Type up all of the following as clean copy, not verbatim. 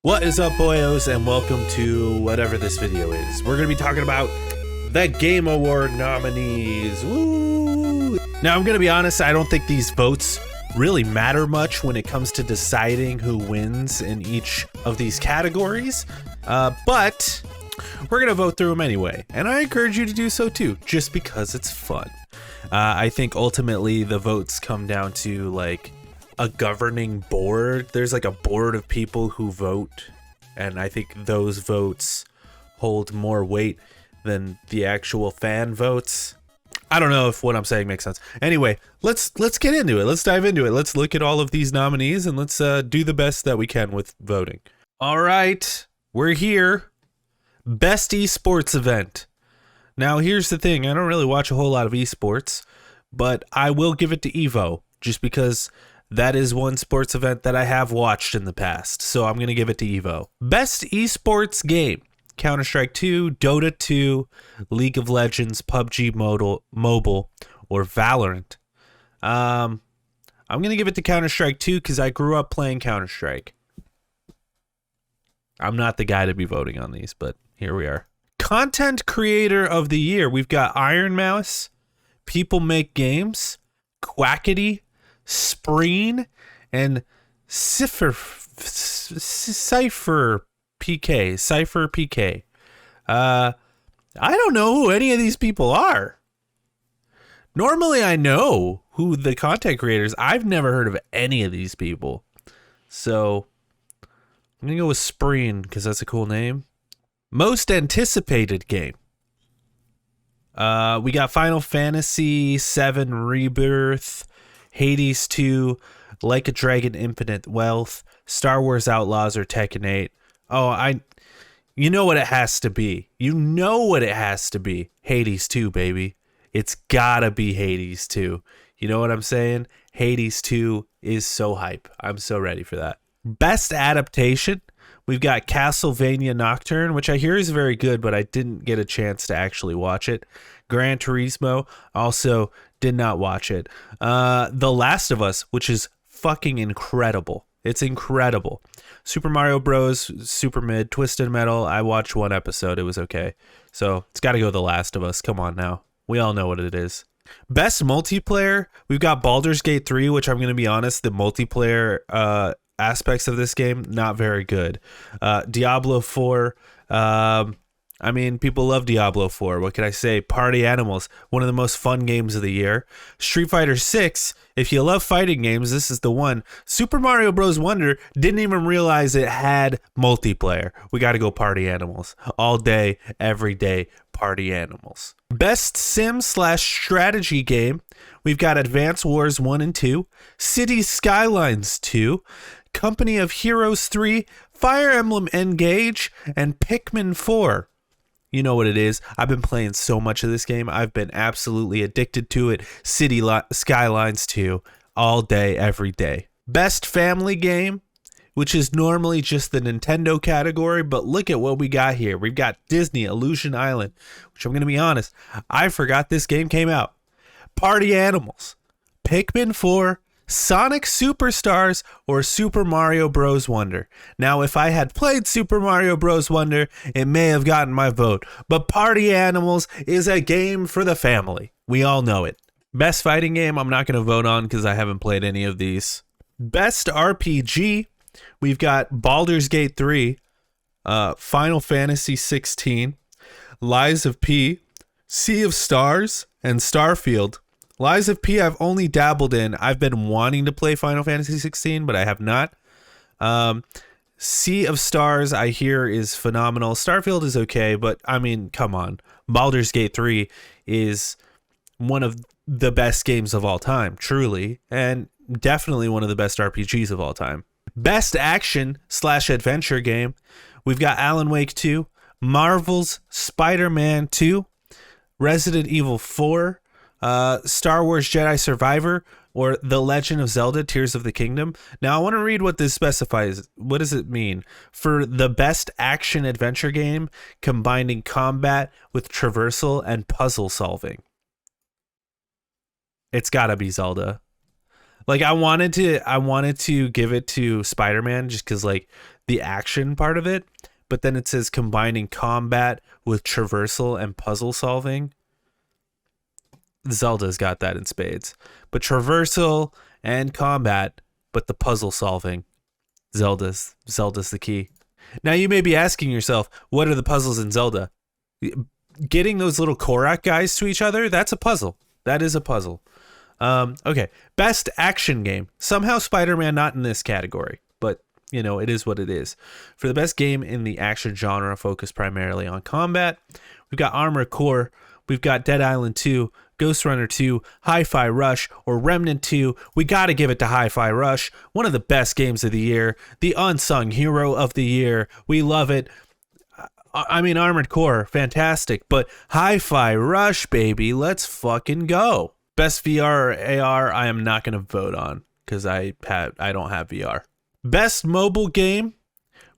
What is up, boyos, and welcome to whatever this video is. We're going to be talking about the Game Award nominees. Woo! Now, I'm going to be honest, I don't think these votes really matter much when it comes to deciding who wins in each of these categories, but we're going to vote through them anyway, and I encourage you to do so too, just because it's fun. I think ultimately the votes come down to like a governing board. There's like a board of people who vote, and I think those votes hold more weight than the actual fan votes. I don't know if what I'm saying makes sense. Anyway, let's get into it. Let's dive into it. Let's look at all of these nominees and let's do the best that we can with voting. All right, we're here. Best esports event. Now, here's the thing. I don't really watch a whole lot of esports, but I will give it to Evo just because that is one sports event that I have watched in the past, so I'm going to give it to Evo. Best esports game. Counter-Strike 2, Dota 2, League of Legends, PUBG Mobile, or Valorant. I'm going to give it to Counter-Strike 2 because I grew up playing Counter-Strike. I'm not the guy to be voting on these, but here we are. Content Creator of the Year. We've got Iron Mouse, People Make Games, Quackity, Spreen, and Cypher PK. I don't know who any of these people are. Normally I know who the content creators. I've never heard of any of these people. So I'm gonna go with Spreen because that's a cool name. Most anticipated game. We got Final Fantasy VII Rebirth, Hades 2, Like a Dragon Infinite Wealth, Star Wars Outlaws, or Tekken 8. Oh, you know what it has to be. You know what it has to be. Hades 2, baby. It's gotta be Hades 2. You know what I'm saying? Hades 2 is so hype. I'm so ready for that. Best adaptation. We've got Castlevania Nocturne, which I hear is very good, but I didn't get a chance to actually watch it. Gran Turismo, also did not watch it. The Last of Us, which is fucking incredible. It's incredible. Super Mario Bros. Super Mid, Twisted Metal. I watched one episode. It was okay. So it's got to go The Last of Us. Come on now. We all know what it is. Best multiplayer. We've got Baldur's Gate 3, which I'm going to be honest, the multiplayer aspects of this game, not very good. Diablo 4. I mean, people love Diablo 4. What can I say? Party Animals, one of the most fun games of the year. Street Fighter 6. If you love fighting games, this is the one. Super Mario Bros. Wonder, didn't even realize it had multiplayer. We got to go Party Animals. All day, every day, Party Animals. Best sim/strategy game. We've got Advance Wars 1 and 2, Cities Skylines 2, Company of Heroes 3, Fire Emblem Engage, and Pikmin 4. You know what it is. I've been playing so much of this game. I've been absolutely addicted to it. Skylines 2, all day, every day. Best family game, which is normally just the Nintendo category, but look at what we got here. We've got Disney Illusion Island, which I'm going to be honest, I forgot this game came out. Party Animals, Pikmin 4, Sonic Superstars, or Super Mario Bros. Wonder. Now, if I had played Super Mario Bros. Wonder, it may have gotten my vote, but Party Animals is a game for the family. We all know it. Best fighting game, I'm not going to vote on because I haven't played any of these. Best RPG, we've got Baldur's Gate 3, Final Fantasy 16, Lies of P, Sea of Stars, and Starfield. Lies of P I've only dabbled in. I've been wanting to play Final Fantasy 16, but I have not. Sea of Stars, I hear, is phenomenal. Starfield is okay, but I mean, come on. Baldur's Gate 3 is one of the best games of all time, truly, and definitely one of the best RPGs of all time. Best action/adventure game. We've got Alan Wake 2, Marvel's Spider-Man 2, Resident Evil 4, Star Wars Jedi Survivor, or The Legend of Zelda Tears of the Kingdom. Now, I want to read what this specifies. What does it mean? For the best action adventure game combining combat with traversal and puzzle solving. It's got to be Zelda. Like I wanted to give it to Spider-Man just cuz like the action part of it, but then it says combining combat with traversal and puzzle solving. Zelda's got that in spades. But traversal and combat, but the puzzle solving, Zelda's the key. Now you may be asking yourself, what are the puzzles in Zelda? Getting those little Korak guys to each other, that's a puzzle. That is a puzzle. Okay, best action game. Somehow Spider-Man not in this category, but you know, it is what it is. For the best game in the action genre focused primarily on combat, we've got Armored Core, we've got Dead Island 2, Ghost Runner 2, Hi-Fi Rush, or Remnant 2. We got to give it to Hi-Fi Rush, one of the best games of the year, the unsung hero of the year. We love it. I mean, Armored Core, fantastic, but Hi-Fi Rush, baby, let's fucking go. Best VR or AR, I am not going to vote on because I don't have VR. Best mobile game,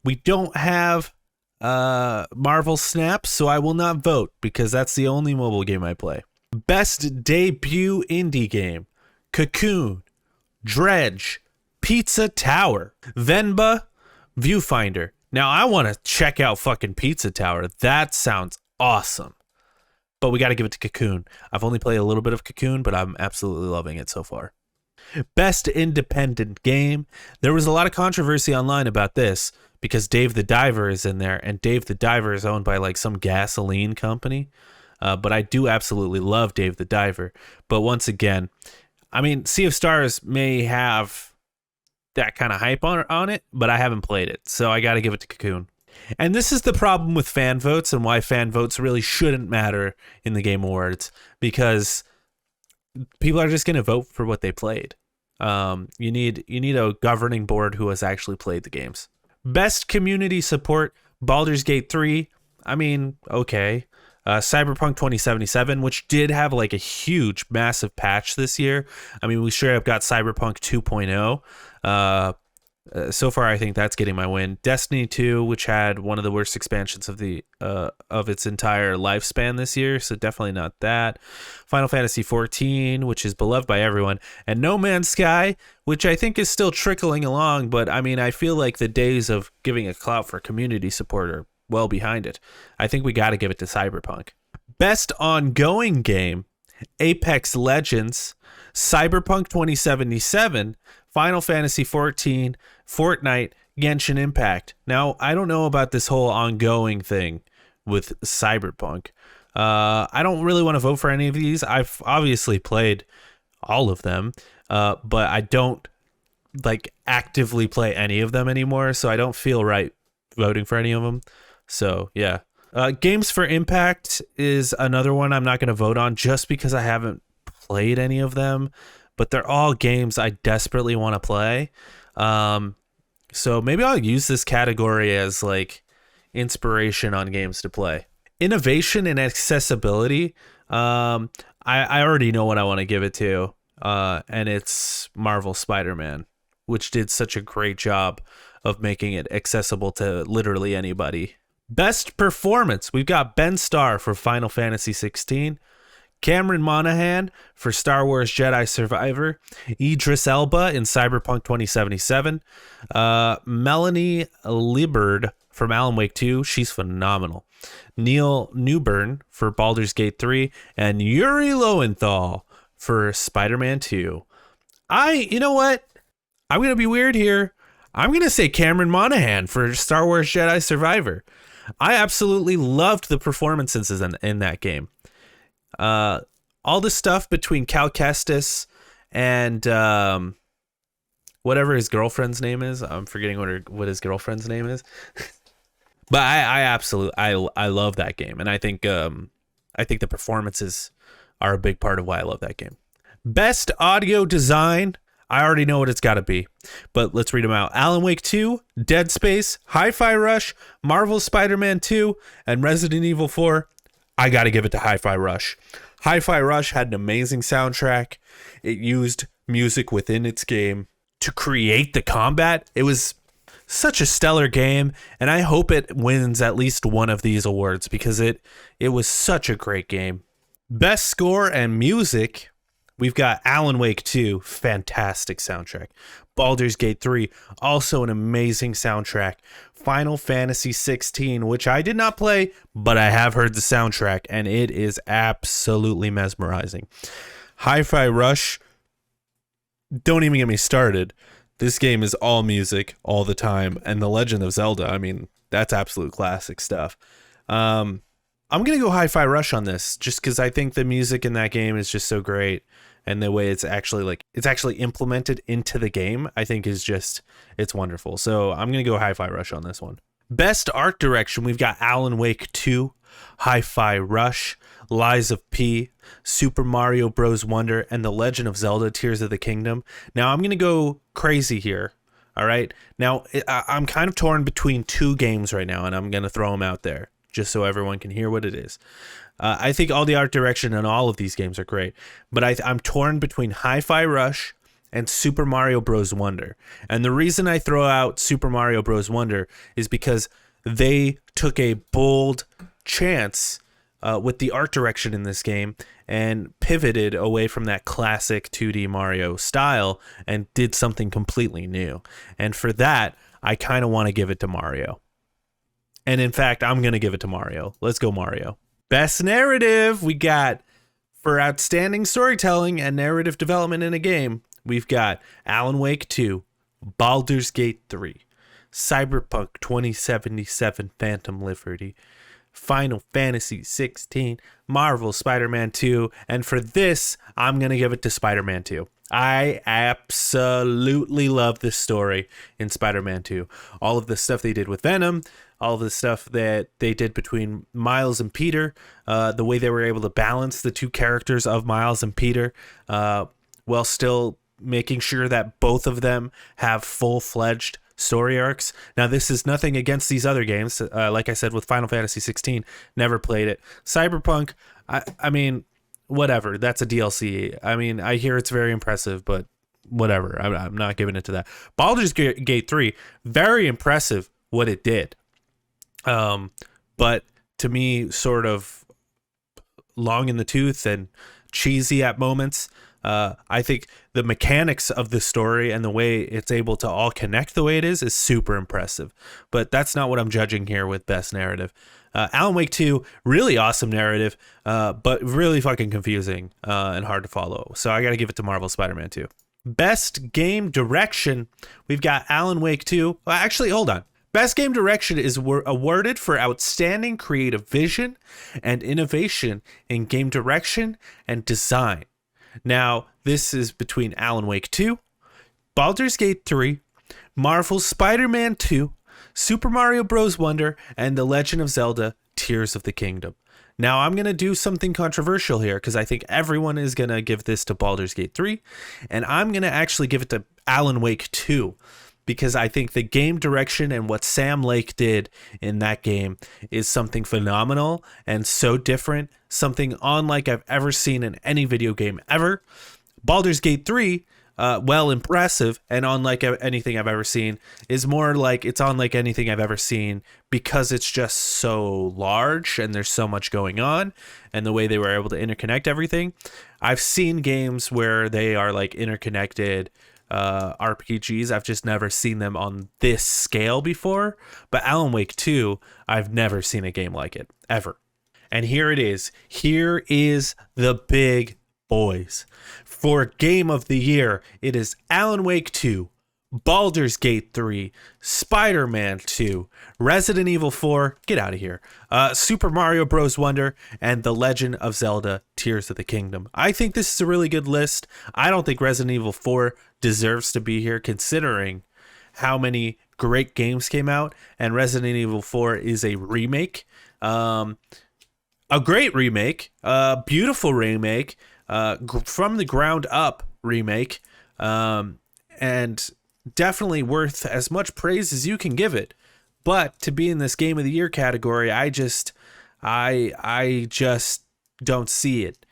we don't have Marvel Snap, so I will not vote because that's the only mobile game I play. Best debut indie game, Cocoon, Dredge, Pizza Tower, Venba, Viewfinder. Now I want to check out fucking Pizza Tower. That sounds awesome. But we got to give it to Cocoon. I've only played a little bit of Cocoon, but I'm absolutely loving it so far. Best independent game. There was a lot of controversy online about this because Dave the Diver is in there, and Dave the Diver is owned by like some gasoline company. But I do absolutely love Dave the Diver. But once again, I mean, Sea of Stars may have that kind of hype on it, but I haven't played it. So I got to give it to Cocoon. And this is the problem with fan votes and why fan votes really shouldn't matter in the Game Awards, because people are just going to vote for what they played. You need a governing board who has actually played the games. Best community support, Baldur's Gate 3. I mean, okay. Cyberpunk 2077, which did have like a huge, massive patch this year. I mean, we straight up got Cyberpunk 2.0. So far, I think that's getting my win. Destiny 2, which had one of the worst expansions of its entire lifespan this year, so definitely not that. Final Fantasy 14, which is beloved by everyone, and No Man's Sky, which I think is still trickling along, but I mean, I feel like the days of giving a clout for community support are well behind it. I think we got to give it to Cyberpunk. Best ongoing game, Apex Legends, Cyberpunk 2077, Final Fantasy 14, Fortnite, Genshin Impact. Now, I don't know about this whole ongoing thing with Cyberpunk. I don't really want to vote for any of these. I've obviously played all of them, but I don't like actively play any of them anymore, so I don't feel right voting for any of them. So, yeah. Games for Impact is another one I'm not going to vote on just because I haven't played any of them, but they're all games I desperately want to play. So maybe I'll use this category as like inspiration on games to play. Innovation and accessibility. I already know what I want to give it to, and it's Marvel Spider-Man, which did such a great job of making it accessible to literally anybody. Best performance. We've got Ben Starr for Final Fantasy 16, Cameron Monaghan for Star Wars Jedi Survivor, Idris Elba in Cyberpunk 2077, Melanie Liburd from Alan Wake 2, she's phenomenal, Neil Newburn for Baldur's Gate 3, and Yuri Lowenthal for Spider-Man 2. You know what? I'm going to be weird here. I'm going to say Cameron Monaghan for Star Wars Jedi Survivor. I absolutely loved the performances in that game. All the stuff between Cal Kestis and whatever his girlfriend's name is. I'm forgetting what his girlfriend's name is. But I absolutely love that game, and I think the performances are a big part of why I love that game. Best audio design. I already know what it's got to be, but let's read them out. Alan Wake 2, Dead Space, Hi-Fi Rush, Marvel Spider-Man 2, and Resident Evil 4. I got to give it to Hi-Fi Rush. Hi-Fi Rush had an amazing soundtrack. It used music within its game to create the combat. It was such a stellar game, and I hope it wins at least one of these awards because it was such a great game. Best score and music. We've got Alan Wake 2, fantastic soundtrack. Baldur's Gate 3, also an amazing soundtrack. Final Fantasy 16, which I did not play, but I have heard the soundtrack, and it is absolutely mesmerizing. Hi-Fi Rush, don't even get me started. This game is all music all the time, and The Legend of Zelda, I mean, that's absolute classic stuff. I'm going to go Hi-Fi Rush on this, just because I think the music in that game is just so great. And the way it's actually implemented into the game, I think it's wonderful. So I'm going to go Hi-Fi Rush on this one. Best art direction, we've got Alan Wake 2, Hi-Fi Rush, Lies of P, Super Mario Bros. Wonder, and The Legend of Zelda Tears of the Kingdom. Now I'm going to go crazy here. All right. Now I'm kind of torn between two games right now, and I'm going to throw them out there just so everyone can hear what it is. I think all the art direction in all of these games are great, but I'm torn between Hi-Fi Rush and Super Mario Bros. Wonder. And the reason I throw out Super Mario Bros. Wonder is because they took a bold chance with the art direction in this game and pivoted away from that classic 2D Mario style and did something completely new. And for that, I kind of want to give it to Mario. And in fact, I'm going to give it to Mario. Let's go Mario. Best narrative, we got for outstanding storytelling and narrative development in a game, we've got Alan Wake 2, Baldur's Gate 3, Cyberpunk 2077 Phantom Liberty, Final Fantasy 16, Marvel Spider-Man 2, and for this, I'm going to give it to Spider-Man 2. I absolutely love this story in Spider-Man 2. All of the stuff they did with Venom, all of the stuff that they did between Miles and Peter, the way they were able to balance the two characters of Miles and Peter, while still making sure that both of them have full-fledged story arcs. Now, this is nothing against these other games. Like I said, with Final Fantasy 16, never played it. Cyberpunk, I mean, whatever. That's a DLC. I mean, I hear it's very impressive, but whatever. I'm not giving it to that. Baldur's Gate 3, very impressive what it did. But to me, sort of long in the tooth and cheesy at moments. I think the mechanics of the story and the way it's able to all connect the way it is super impressive. But that's not what I'm judging here with best narrative. Alan Wake 2, really awesome narrative, but really fucking confusing and hard to follow. So I got to give it to Marvel Spider-Man 2. Best game direction, we've got Alan Wake 2. Actually, hold on. Best game direction is awarded for outstanding creative vision and innovation in game direction and design. Now, this is between Alan Wake 2, Baldur's Gate 3, Marvel Spider-Man 2, Super Mario Bros. Wonder, and The Legend of Zelda Tears of the Kingdom. Now, I'm going to do something controversial here because I think everyone is going to give this to Baldur's Gate 3, and I'm going to actually give it to Alan Wake 2. Because I think the game direction and what Sam Lake did in that game is something phenomenal and so different, something unlike I've ever seen in any video game ever. Baldur's Gate 3, well, impressive and unlike anything I've ever seen, is more like it's unlike anything I've ever seen because it's just so large and there's so much going on and the way they were able to interconnect everything. I've seen games where they are like interconnected RPGs. I've just never seen them on this scale before, but Alan Wake 2, I've never seen a game like it ever. And here it is. Here is the big boys. For Game of the Year, it is Alan Wake 2, Baldur's Gate 3, Spider-Man 2, Resident Evil 4, get out of here, Super Mario Bros. Wonder, and The Legend of Zelda Tears of the Kingdom. I think this is a really good list. I don't think Resident Evil 4 deserves to be here considering how many great games came out, and Resident Evil 4 is a remake. A great remake, a beautiful remake, from the ground up remake, and definitely worth as much praise as you can give it. But to be in this Game of the Year category, I just don't see it.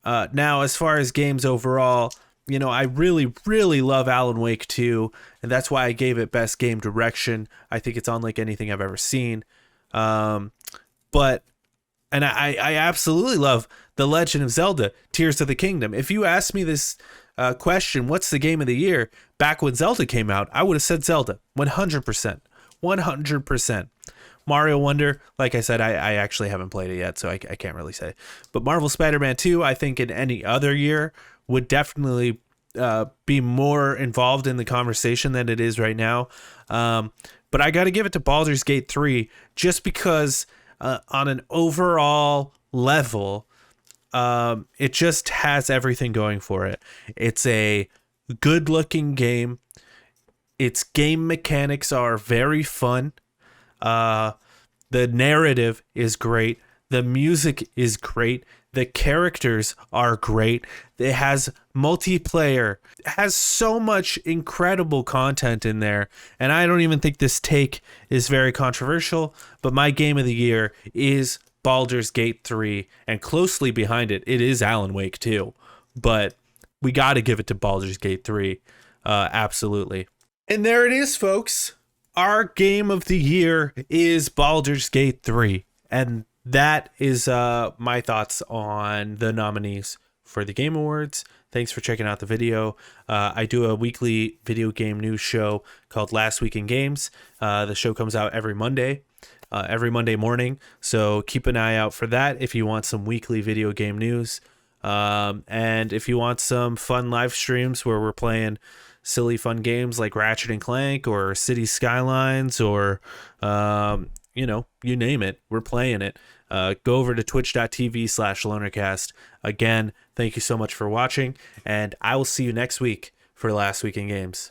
Now, as far as games overall, you know, I really, really love Alan Wake 2, and that's why I gave it Best Game Direction. I think it's unlike anything I've ever seen. But And I absolutely love The Legend of Zelda Tears of the Kingdom. If you asked me this question, what's the game of the year, back when Zelda came out, I would have said Zelda. 100%. 100%. Mario Wonder, like I said, I actually haven't played it yet, so I can't really say. But Marvel Spider-Man 2, I think in any other year would definitely be more involved in the conversation than it is right now. But I got to give it to Baldur's Gate 3 just because on an overall level, it just has everything going for it. It's a good-looking game. Its game mechanics are very fun. The narrative is great. The music is great. The characters are great. It has multiplayer. It has so much incredible content in there. And I don't even think this take is very controversial, but my game of the year is Baldur's Gate 3, and closely behind it, it is Alan Wake 2. But we got to give it to Baldur's Gate 3. Absolutely. And there it is, folks. Our game of the year is Baldur's Gate 3. And that is my thoughts on the nominees for the Game Awards. Thanks for checking out the video. I do a weekly video game news show called Last Week in Games. The show comes out every Monday morning. So keep an eye out for that if you want some weekly video game news. And if you want some fun live streams where we're playing silly fun games like Ratchet and Clank or City Skylines or, you name it, we're playing it. Go over to twitch.tv/lonercast. Again, thank you so much for watching, and I will see you next week for Last Week in Games.